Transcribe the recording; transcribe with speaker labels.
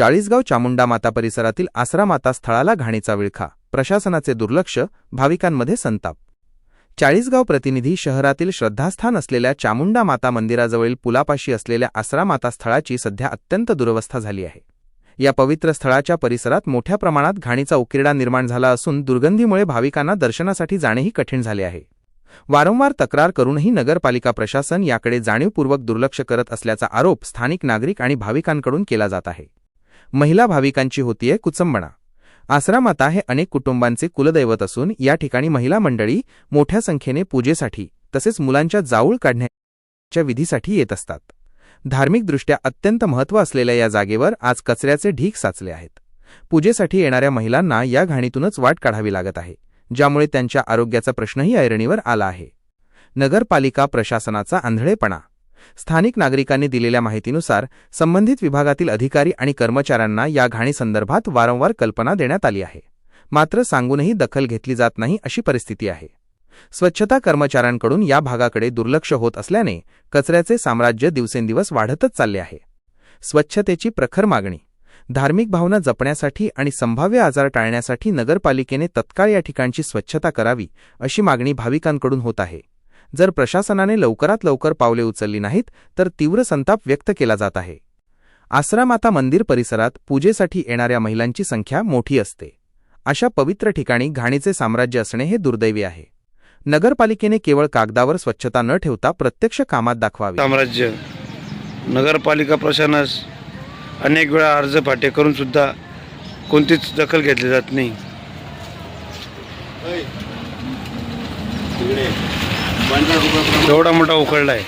Speaker 1: चाळीसगाव चामुंडा माता परिसरातील आसरा माता स्थळाला घाणीचा विळखा, प्रशासनाचे दुर्लक्ष, भाविकांमध्ये संताप। चाळीसगाव प्रतिनिधी शहरातील श्रद्धास्थान असलेल्या चामुंडा माता मंदिराजवळील पुलापाशी असलेल्या आसरा माता स्थळाची सध्या अत्यंत दुरवस्था झाली आहे। या पवित्र स्थळाच्या परिसरात मोठ्या प्रमाणात घाणीचा उकिरडा निर्माण झाला असून दुर्गंधीमुळे भाविकांना दर्शनासाठी जाणेही कठीण झाले आहे। वारंवार तक्रार करूनही नगरपालिका प्रशासन याकडे जाणीवपूर्वक दुर्लक्ष करत असल्याचा आरोप स्थानिक नागरिक आणि भाविकांकडून केला जात आहे। महिला भाविकांची होतीये कुचंबणा। आसरा माता हे अनेक कुटुंबांचे कुलदैवत असून या ठिकाणी महिला मंडळी मोठ्या संख्येने पूजेसाठी तसेच मुलांच्या जाऊळ काढण्याच्या विधीसाठी येत असतात। धार्मिकदृष्ट्या अत्यंत महत्त्व असलेल्या या जागेवर आज कचऱ्याचे ढीग साचले आहेत। पूजेसाठी येणाऱ्या महिलांना या घाणीतूनच वाट काढावी लागत आहे, ज्यामुळे त्यांच्या आरोग्याचा प्रश्नही ऐरणीवर आला आहे। नगरपालिका प्रशासनाचा आंधळेपणा। स्थानिक नागरिकांनी दिलेल्या माहितीनुसार संबंधित विभागातील अधिकारी आणि कर्मचाऱ्यांना या घाणीसंदर्भात वारंवार कल्पना देण्यात आली आहे, मात्र सांगूनही दखल घेतली जात नाही अशी परिस्थिती आहे। स्वच्छता कर्मचाऱ्यांकडून या भागाकडे दुर्लक्ष होत असल्याने कचऱ्याचे साम्राज्य दिवसेंदिवस वाढतच चालले आहे। स्वच्छतेची प्रखर मागणी। धार्मिक भावना जपण्यासाठी आणि संभाव्य आजार टाळण्यासाठी नगरपालिकेने तत्काळ या ठिकाणची स्वच्छता करावी अशी मागणी भाविकांकडून होत आहे। जर प्रशासनाने लवकरात लवकर पावले उचलली नाहीत तर तीव्र संताप व्यक्त केला जात आहे। आसरा माता मंदिर परिसरात पूजेसाठी येणाऱ्या महिलांची संख्या मोठी असते। अशा पवित्र ठिकाणी घाणीचे साम्राज्य असणे हे दुर्दैवी आहे। नगरपालिकेने केवळ कागदावर स्वच्छता न ठेवता प्रत्यक्ष कामात दाखवावे।
Speaker 2: साम्राज्य नगरपालिका प्रशासनास अनेक वेळा अर्ज फाटे करून सुद्धा कोणतीच दखल घेतली जात नाही। एवढा मोठा उखळला आहे।